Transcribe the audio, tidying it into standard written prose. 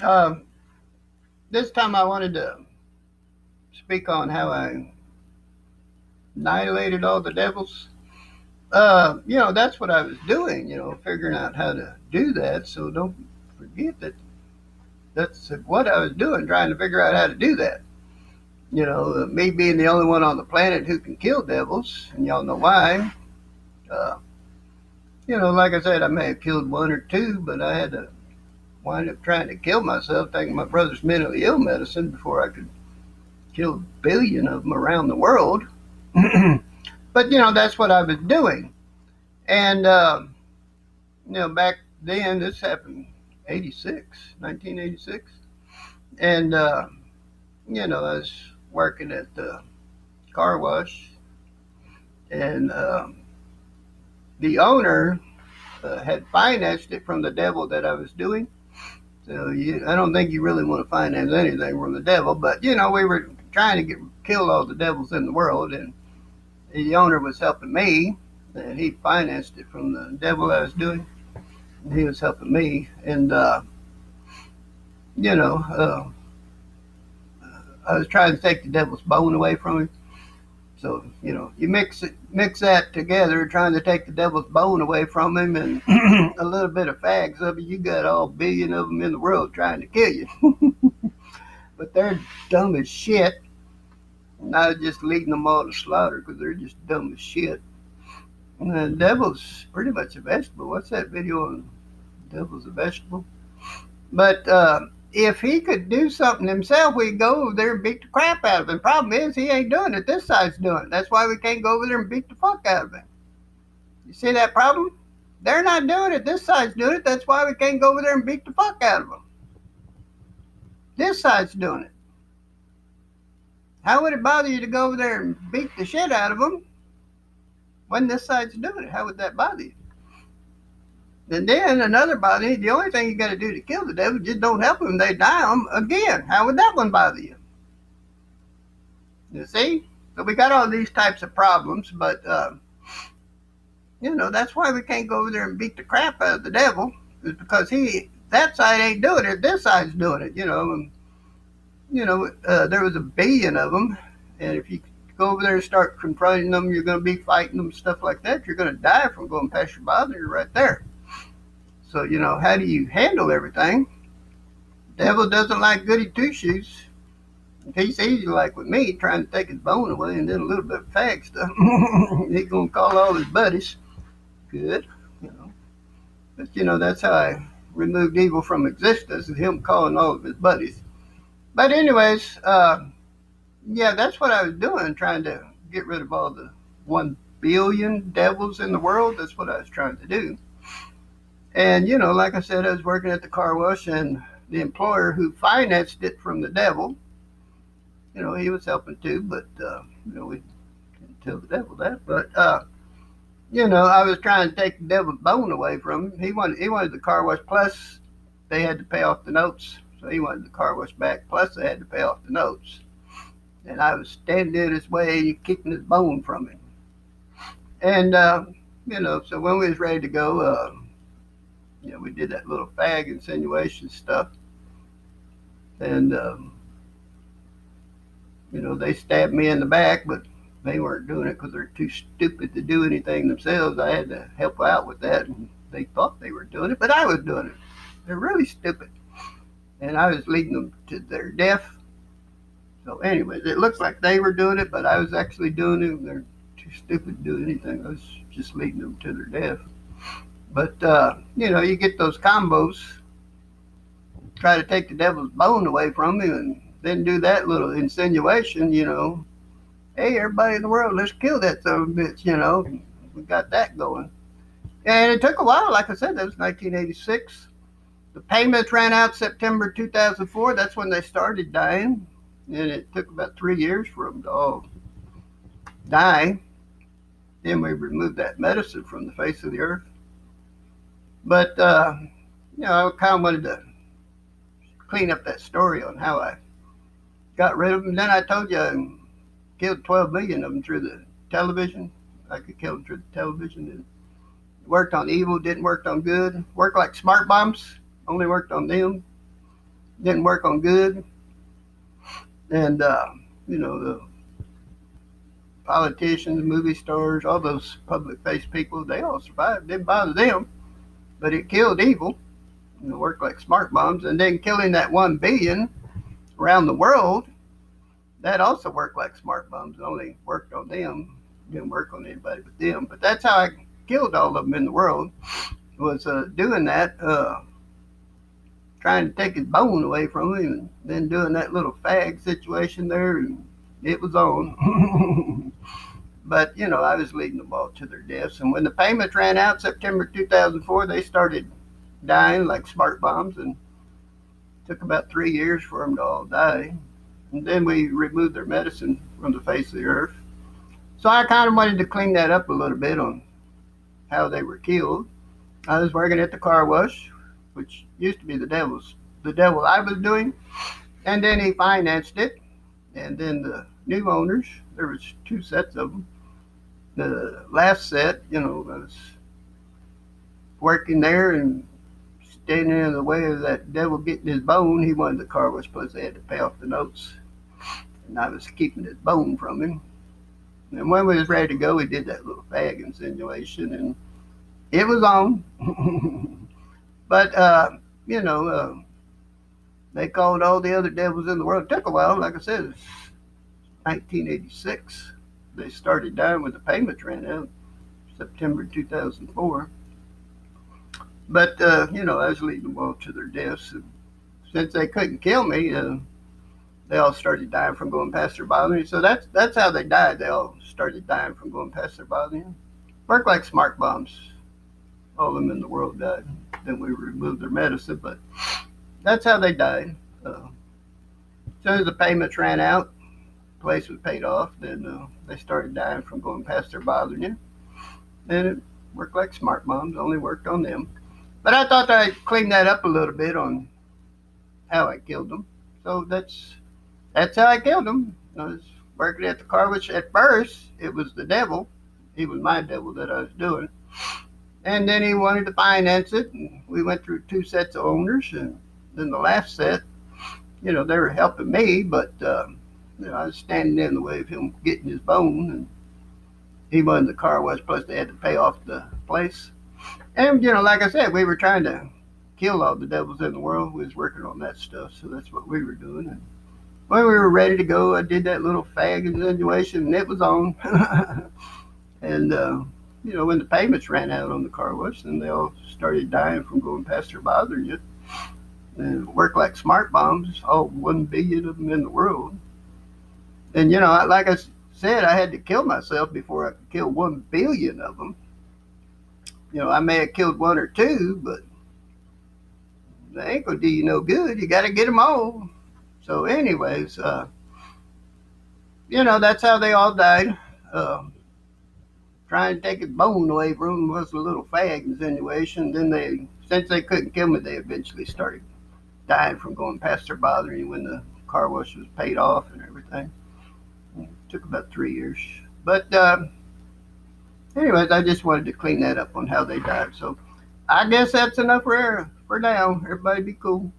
Um, this time I wanted to speak on how I annihilated all the devils. That's what I was doing, figuring out how to do that. So don't forget that that's what I was doing, trying to figure out how to do that. Me being the only one on the planet who can kill devils, and y'all know why. Uh, like I said, I may have killed one or two, but I had to wind up trying to kill myself, taking my brother's mentally ill medicine before I could kill a billion of them around the world. But that's what I was doing, and back then this happened 1986, and I was working at the car wash, and the owner had financed it from the devil that I was doing. So I don't think you really want to finance anything from the devil, but we were trying to kill all the devils in the world, and the owner was helping me, and he financed it from the devil I was doing. And he was helping me, and you know, uh, I was trying to take the devil's bone away from him. So you mix that together, trying to take the devil's bone away from him, and a little bit of fags of it. You got all billion of them in the world trying to kill you, but they're dumb as shit. And I was just leading them all to slaughter because they're just dumb as shit. And the devil's pretty much a vegetable. What's that video on devil's a vegetable? But if he could do something himself, we'd go over there and beat the crap out of him. Problem is, he ain't doing it. This side's doing it. That's why we can't go over there and beat the fuck out of him. You see that problem? They're not doing it. This side's doing it. That's why we can't go over there and beat the fuck out of them. This side's doing it. How would it bother you to go over there and beat the shit out of them when this side's doing it? How would that bother you? And then another body, the only thing you got to do to kill the devil, just don't help them. They die them again. How would that one bother you? You see? So we got all these types of problems, but that's why we can't go over there and beat the crap out of the devil, is because that side ain't doing it. This side's doing it. There was a billion of them, and if you go over there and start confronting them, you're going to be fighting them, stuff like that. You're going to die from going past your bother. You're right there. So, how do you handle everything? Devil doesn't like goody two shoes. He's easy like with me, trying to take his bone away and then a little bit of fag stuff. He's going to call all his buddies. Good. But, that's how I removed evil from existence, is him calling all of his buddies. But anyways, that's what I was doing, trying to get rid of all the 1 billion devils in the world. That's what I was trying to do. And, like I said, I was working at the car wash, and the employer who financed it from the devil, he was helping too, but, we didn't tell the devil that. But, I was trying to take the devil's bone away from him. He wanted the car wash, plus they had to pay off the notes. So he wanted the car wash back, plus they had to pay off the notes. And I was standing in his way, kicking his bone from him. And, so when we was ready to go, we did that little fag insinuation stuff. And, they stabbed me in the back, but they weren't doing it because they're too stupid to do anything themselves. I had to help out with that, and they thought they were doing it, but I was doing it. They're really stupid. And I was leading them to their death. So anyways, it looks like they were doing it, but I was actually doing it. They're too stupid to do anything. I was just leading them to their death. But, you get those combos, try to take the devil's bone away from him, and then do that little insinuation, hey, everybody in the world, let's kill that son of a bitch, We got that going. And it took a while. Like I said, that was 1986. The payments ran out September 2004. That's when they started dying. And it took about 3 years for them to all die. Then we removed that medicine from the face of the earth. But, I kind of wanted to clean up that story on how I got rid of them. Then I told you I killed 12 million of them through the television. I could kill them through the television. It worked on evil, didn't work on good. Worked like smart bombs, only worked on them. didn't work on good. And, the politicians, movie stars, all those public face people, they all survived. Didn't bother them, but it killed evil. It worked like smart bombs. And then killing that 1 billion around the world, that also worked like smart bombs. It only worked on them. Didn't work on anybody but them. But that's how I killed all of them in the world, was doing that, trying to take his bone away from him, and then doing that little fag situation there, and it was on. But, I was leading them all to their deaths. And when the payments ran out September 2004, they started dying like smart bombs, and it took about 3 years for them to all die. And then we removed their medicine from the face of the earth. So I kind of wanted to clean that up a little bit on how they were killed. I was working at the car wash, which used to be the devil I was doing, and then he financed it. And then the new owners, there was 2 sets of them. The last set, was working there and standing in the way of that devil getting his bone. He wanted the car wash place. They had to pay off the notes, and I was keeping his bone from him. And when we was ready to go, we did that little fag insinuation, and it was on. But they called all the other devils in the world. It took a while. Like I said, it's 1986. They started dying when the payments ran out, September 2004. But, I was leading them all to their deaths. And since they couldn't kill me, they all started dying from going past their bothering. So that's how they died. They all started dying from going past their bothering. Worked like smart bombs. All of them in the world died. Then we removed their medicine, but that's how they died. As soon as the payments ran out, the place was paid off, then they started dying from going past their bothering you. And it worked like smart bombs, only worked on them. But I thought I'd clean that up a little bit on how I killed them. So that's how I killed them. I was working at the car, which at first it was the devil. He was my devil that I was doing. And then he wanted to finance it, and we went through 2 sets of owners, and then the last set, they were helping me, but I was standing in the way of him getting his bone, and he wanted the car wash, plus they had to pay off the place. And like I said, we were trying to kill all the devils in the world. We was working on that stuff, so that's what we were doing. And when we were ready to go, I did that little fag insinuation, and it was on. And when the payments ran out on the car wash, then they all started dying from going past their bothering you. And it worked like smart bombs, all 1 billion of them in the world. And, like I said, I had to kill myself before I could kill 1 billion of them. I may have killed 1 or 2, but they ain't going to do you no good. You got to get them all. So anyways, that's how they all died. Trying to take his bone away from him was a little fag insinuation. Then since they couldn't kill me, they eventually started dying from going past their bothering when the car wash was paid off and everything. It took about 3 years. But anyways, I just wanted to clean that up on how they died. So I guess that's enough for now. Everybody be cool.